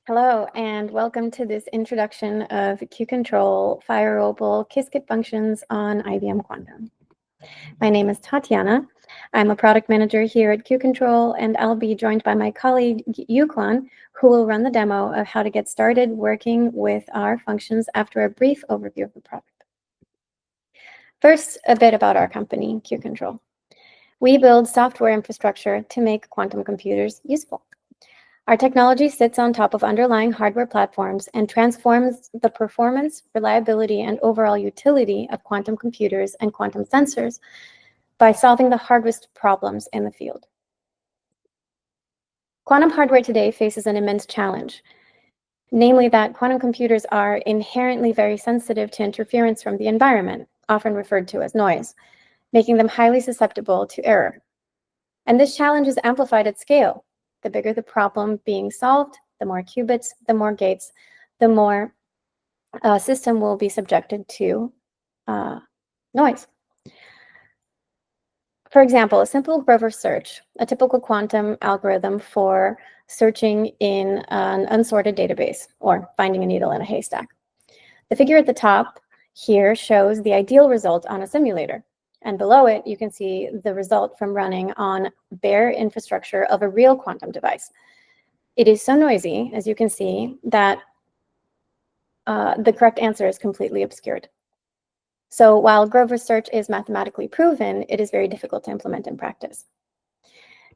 Hello, and welcome to this introduction of Q-CTRL Fire Opal Qiskit Functions on IBM Quantum. My name is Tatiana. I'm a product manager here at Q-CTRL, and I'll be joined by my colleague Yuklan, who will run the demo of how to get started working with our functions after a brief overview of the product. First, a bit about our company, Q-CTRL. We build software infrastructure to make quantum computers useful. Our technology sits on top of underlying hardware platforms and transforms the performance, reliability, and overall utility of quantum computers and quantum sensors by solving the hardest problems in the field. Quantum hardware today faces an immense challenge, namely that quantum computers are inherently very sensitive to interference from the environment, often referred to as noise, making them highly susceptible to error. And this challenge is amplified at scale. The bigger the problem being solved, the more qubits, the more gates, the more system will be subjected to noise. For example, a simple Grover search, a typical quantum algorithm for searching in an unsorted database or finding a needle in a haystack. The figure at the top here shows the ideal result on a simulator. And below it, you can see the result from running on bare infrastructure of a real quantum device. It is so noisy, as you can see, that the correct answer is completely obscured. So while Grover's search is mathematically proven, it is very difficult to implement in practice.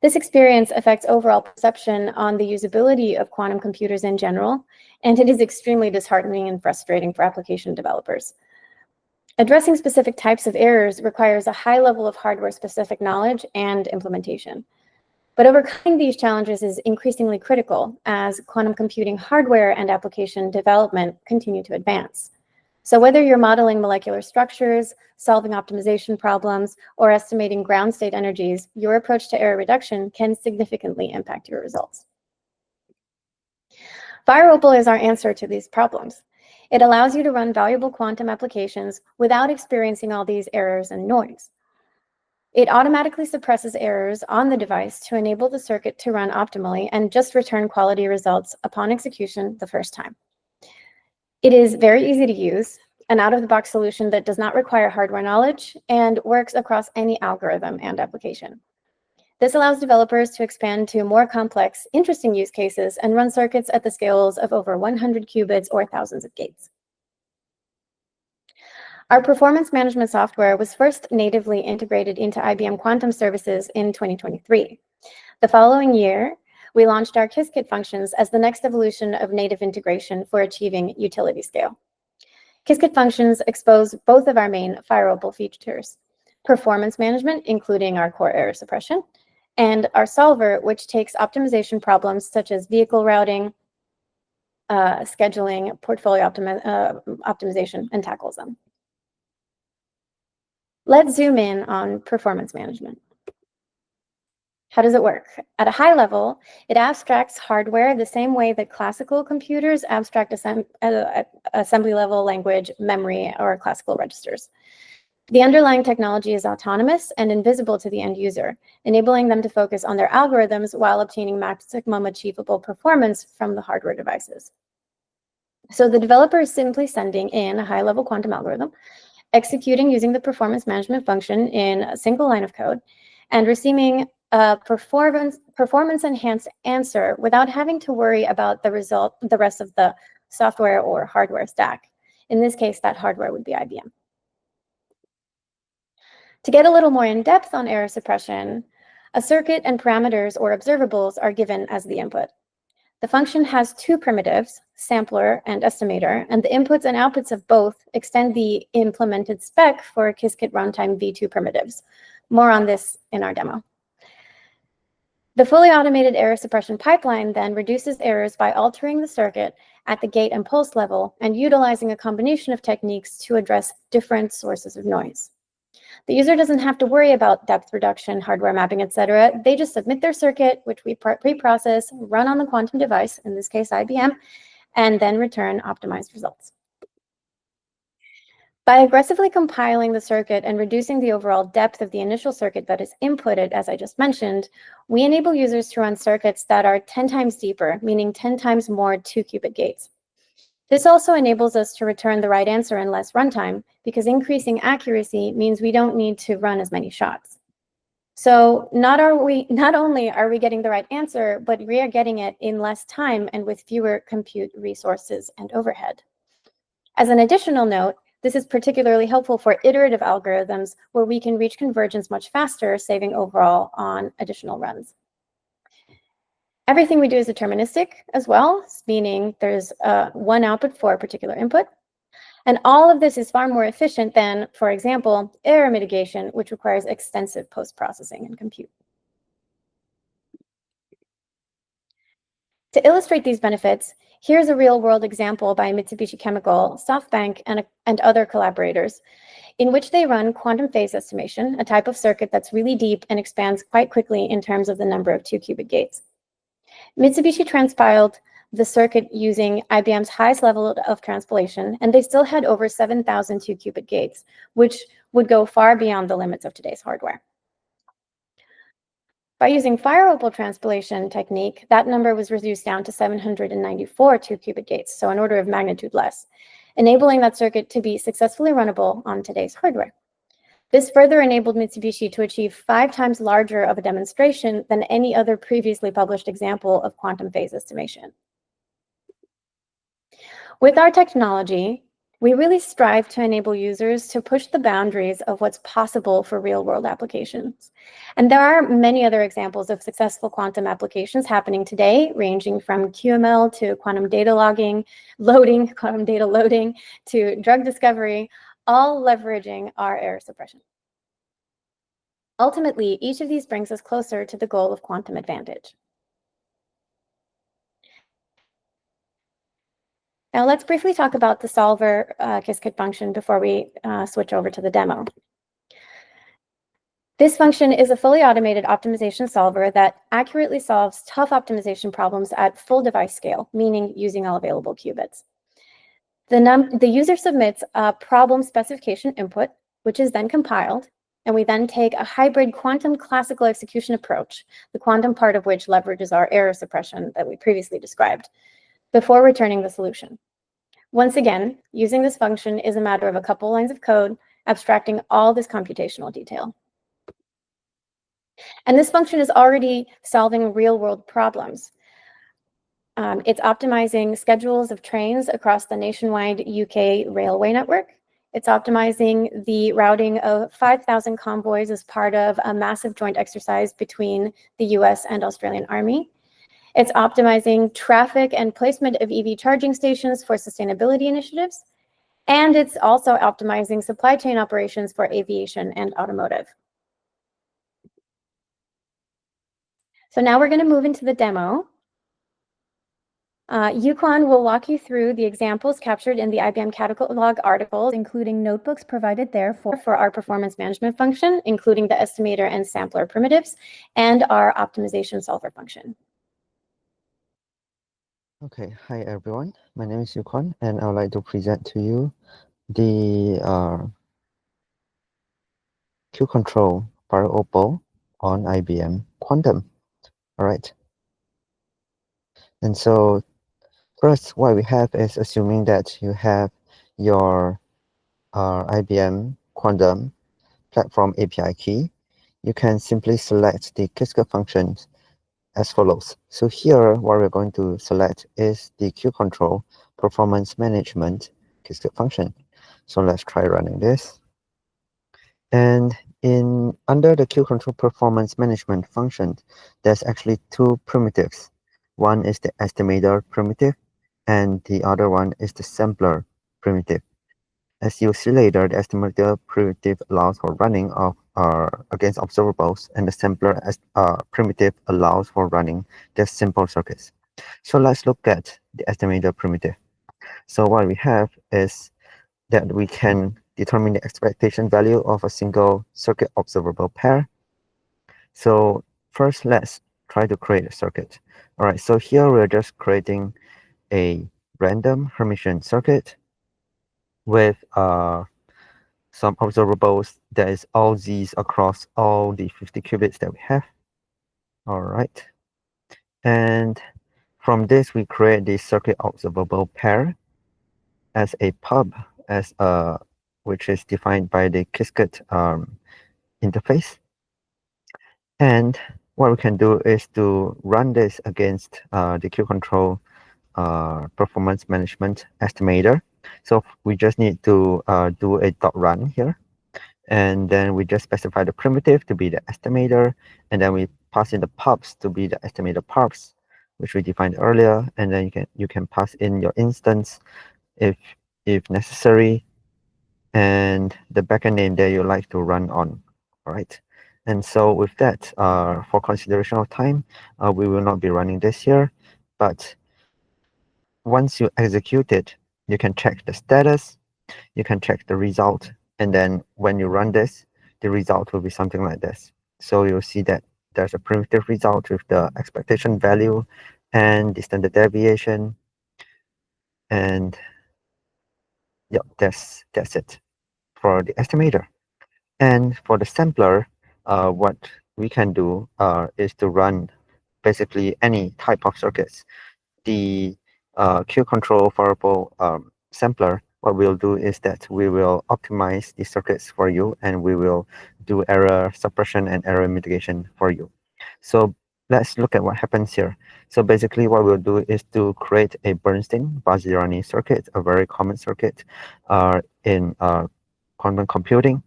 This experience affects overall perception on the usability of quantum computers in general, and it is extremely disheartening and frustrating for application developers. Addressing specific types of errors requires a high level of hardware-specific knowledge and implementation. But overcoming these challenges is increasingly critical as quantum computing hardware and application development continue to advance. So whether you're modeling molecular structures, solving optimization problems, or estimating ground state energies, your approach to error reduction can significantly impact your results. Fire Opal is our answer to these problems. It allows you to run valuable quantum applications without experiencing all these errors and noise. It automatically suppresses errors on the device to enable the circuit to run optimally and just return quality results upon execution the first time. It is very easy to use, an out-of-the-box solution that does not require hardware knowledge and works across any algorithm and application. This allows developers to expand to more complex, interesting use cases and run circuits at the scales of over 100 qubits or thousands of gates. Our performance management software was first natively integrated into IBM Quantum services in 2023. The following year, we launched our Qiskit Functions as the next evolution of native integration for achieving utility scale. Qiskit Functions expose both of our main Fire Opal features: performance management, including our core error suppression, and our solver, which takes optimization problems such as vehicle routing, scheduling, portfolio optimization, and tackles them. Let's zoom in on performance management. How does it work? At a high level, it abstracts hardware the same way that classical computers abstract assembly level language, memory, or classical registers. The underlying technology is autonomous and invisible to the end user, enabling them to focus on their algorithms while obtaining maximum achievable performance from the hardware devices. So the developer is simply sending in a high-level quantum algorithm, executing using the performance management function in a single line of code, and receiving a performance-enhanced answer without having to worry about the rest of the software or hardware stack. In this case, that hardware would be IBM. To get a little more in depth on error suppression, a circuit and parameters or observables are given as the input. The function has two primitives, sampler and estimator, and the inputs and outputs of both extend the implemented spec for Qiskit runtime v2 primitives. More on this in our demo. The fully automated error suppression pipeline then reduces errors by altering the circuit at the gate and pulse level and utilizing a combination of techniques to address different sources of noise. The user doesn't have to worry about depth reduction, hardware mapping, etc. They just submit their circuit, which we pre-process, run on the quantum device, in this case IBM, and then return optimized results. By aggressively compiling the circuit and reducing the overall depth of the initial circuit that is inputted, as I just mentioned, we enable users to run circuits that are 10 times deeper, meaning 10 times more 2-qubit gates. This also enables us to return the right answer in less runtime, because increasing accuracy means we don't need to run as many shots. So not only are we getting the right answer, but we are getting it in less time and with fewer compute resources and overhead. As an additional note, this is particularly helpful for iterative algorithms where we can reach convergence much faster, saving overall on additional runs. Everything we do is deterministic as well, meaning there's one output for a particular input. And all of this is far more efficient than, for example, error mitigation, which requires extensive post-processing and compute. To illustrate these benefits, here's a real-world example by Mitsubishi Chemical, SoftBank, and other collaborators, in which they run quantum phase estimation, a type of circuit that's really deep and expands quite quickly in terms of the number of 2-qubit gates. Mitsubishi transpiled the circuit using IBM's highest level of transpilation, and they still had over 7,000 2-qubit gates, which would go far beyond the limits of today's hardware. By using Fire Opal transpilation technique, that number was reduced down to 794 2-qubit gates, so an order of magnitude less, enabling that circuit to be successfully runnable on today's hardware. This further enabled Mitsubishi to achieve 5 times larger of a demonstration than any other previously published example of quantum phase estimation. With our technology, we really strive to enable users to push the boundaries of what's possible for real-world applications. And there are many other examples of successful quantum applications happening today, ranging from QML to quantum data quantum data loading, to drug discovery, all leveraging our error suppression. Ultimately, each of these brings us closer to the goal of quantum advantage. Now let's briefly talk about the Solver Qiskit function before we switch over to the demo. This function is a fully automated optimization solver that accurately solves tough optimization problems at full device scale, meaning using all available qubits. The user submits a problem specification input, which is then compiled, and we then take a hybrid quantum classical execution approach, the quantum part of which leverages our error suppression that we previously described, before returning the solution. Once again, using this function is a matter of a couple lines of code, abstracting all this computational detail. And this function is already solving real-world problems. It's optimizing schedules of trains across the nationwide UK railway network. It's optimizing the routing of 5,000 convoys as part of a massive joint exercise between the US and Australian Army. It's optimizing traffic and placement of EV charging stations for sustainability initiatives. And it's also optimizing supply chain operations for aviation and automotive. So now we're going to move into the demo. Yukon will walk you through the examples captured in the IBM Catalog articles, including notebooks provided there for our performance management function, including the estimator and sampler primitives, and our optimization solver function. Okay, hi everyone. My name is Yukon, and I would like to present to you the Q-control Fire Opal on IBM Quantum. All right. And so first, what we have is assuming that you have your IBM Quantum platform API key. You can simply select the Qiskit functions as follows. So here, what we're going to select is the Q-control performance management Qiskit function. So let's try running this. And under the Q-control performance management function, there's actually 2 primitives. One is the estimator primitive, and the other one is the sampler primitive. As you'll see later, the estimator primitive allows for running of against observables, and the sampler primitive allows for running just simple circuits. So let's look at the estimator primitive. So what we have is that we can determine the expectation value of a single circuit observable pair. So first, let's try to create a circuit. All right, so here we're just creating a random Hermitian circuit with some observables. That is all Z's across all the 50 qubits that we have. All right. And from this, we create the circuit observable pair as a pub, which is defined by the Qiskit interface. And what we can do is to run this against the Q-control performance management estimator. So we just need to do a dot run here, and then we just specify the primitive to be the estimator, and then we pass in the pubs to be the estimator pubs, which we defined earlier, and then you can pass in your instance if necessary, and the backend name that you like to run on. All right. And so with that, for consideration of time, we will not be running this here, but once you execute it, you can check the status, you can check the result, and then when you run this, the result will be something like this. So you'll see that there's a primitive result with the expectation value and the standard deviation, and yeah, that's it for the estimator. And for the sampler, what we can do is to run basically any type of circuits. The Q-control Fire Opal sampler, what we'll do is that we will optimize the circuits for you, and we will do error suppression and error mitigation for you. So let's look at what happens here. So basically what we'll do is to create a Bernstein-Bazzani circuit, a very common circuit in quantum computing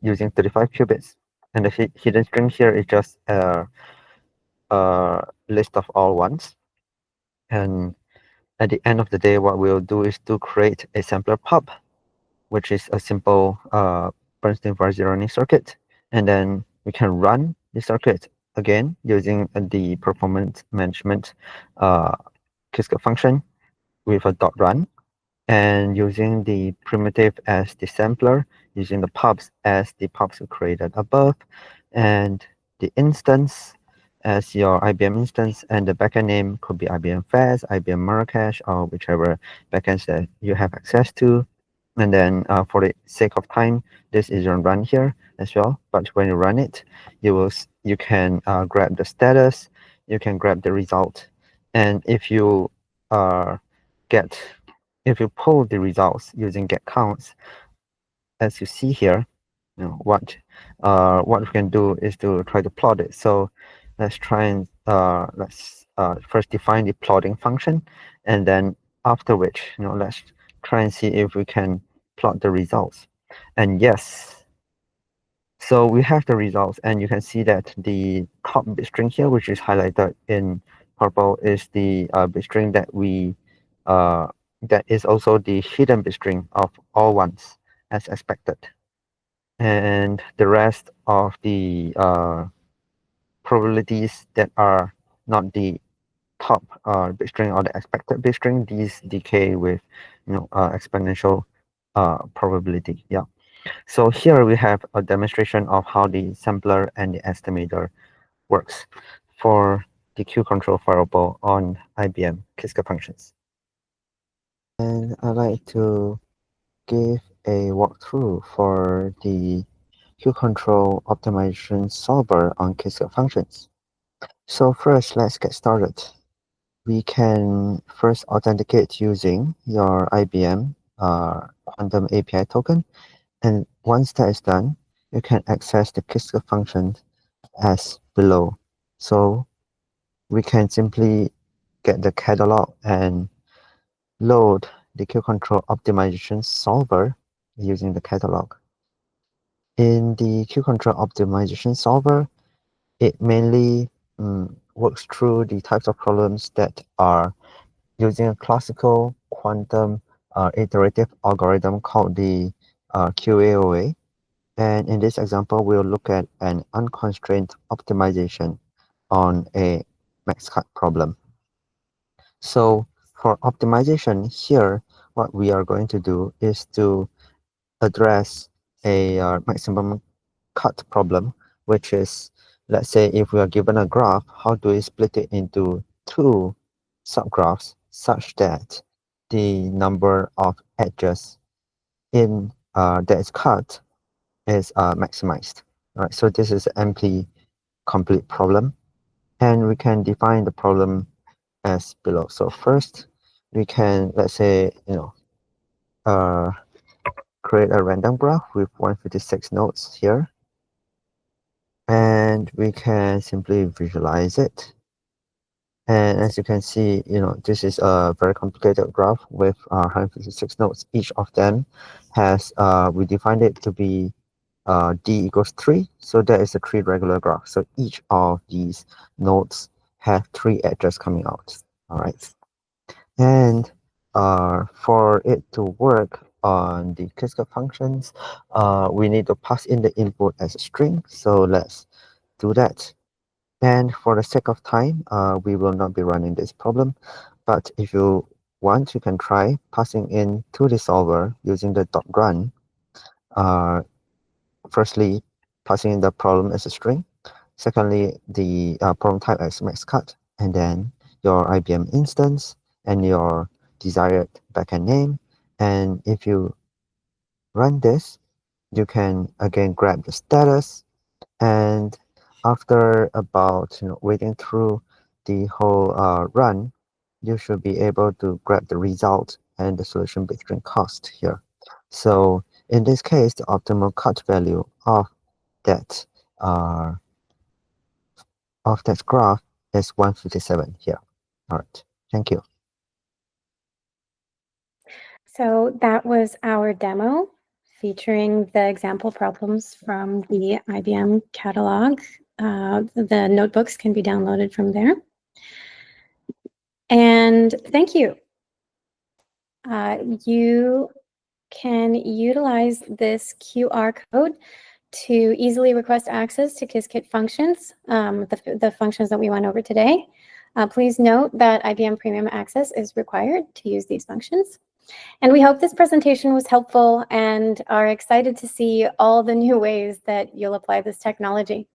using 35 qubits. And the hidden string here is just a list of all ones. And at the end of the day, what we'll do is to create a sampler pub, which is a simple Bernstein-Bazzani circuit. And then we can run the circuit again using the performance management Qiskit function with a dot run, and using the primitive as the sampler, using the pubs as the pubs we created above, and the instance as your IBM instance, and the backend name could be IBM Fast, IBM Marrakesh, or whichever backends that you have access to. And then for the sake of time, this isn't run here as well. But when you run it, you can grab the status, you can grab the result, and if you pull the results using get counts, as you see here, what we can do is to try to plot it. So let's try and let's first define the plotting function, and then after which, let's try and see if we can plot the results. And yes, so we have the results, and you can see that the top bit string here, which is highlighted in purple, is the bit string that that is also the hidden bit string of all ones as expected. And the rest of the probabilities that are not the top bit string or the expected bit string, these decay with exponential probability. Yeah. So here we have a demonstration of how the sampler and the estimator works for the Q-control Fire Opal on IBM Qiskit Functions. And I'd like to give a walkthrough for the Q-control optimization solver on Qiskit Functions. So first, let's get started. We can first authenticate using your IBM Quantum API token. And once that is done, you can access the Qiskit function as below. So we can simply get the catalog and load the Q-control optimization solver using the catalog. In the Q-control optimization solver, it mainly works through the types of problems that are using a classical quantum iterative algorithm called the QAOA. And in this example, we'll look at an unconstrained optimization on a max cut problem. So for optimization here, what we are going to do is to address a maximum cut problem, which is, let's say if we are given a graph, how do we split it into two subgraphs such that the number of edges in that is cut is maximized. All right, so this is an NP complete problem, and we can define the problem as below. So first, we can, let's say, create a random graph with 156 nodes here, and we can simply visualize it. And as you can see, this is a very complicated graph with 156 nodes. Each of them has, we defined it to be d equals 3. So that is a 3 regular graph. So each of these nodes have 3 edges coming out. All right. And for it to work on the Qiskit functions, we need to pass in the input as a string. So let's do that. And for the sake of time, we will not be running this problem. But if you want, you can try passing in to the solver using the .run. Firstly, passing in the problem as a string. Secondly, the problem type as maxcut, and then your IBM instance and your desired backend name. And if you run this, you can again grab the status, and after about waiting through the whole run, you should be able to grab the result and the solution bit string cost here. So in this case, the optimal cut value of that graph is 157 here. All right, thank you. So that was our demo featuring the example problems from the IBM catalog. The notebooks can be downloaded from there. And thank you. You can utilize this QR code to easily request access to Qiskit functions, the functions that we went over today. Please note that IBM Premium Access is required to use these functions. And we hope this presentation was helpful and are excited to see all the new ways that you'll apply this technology.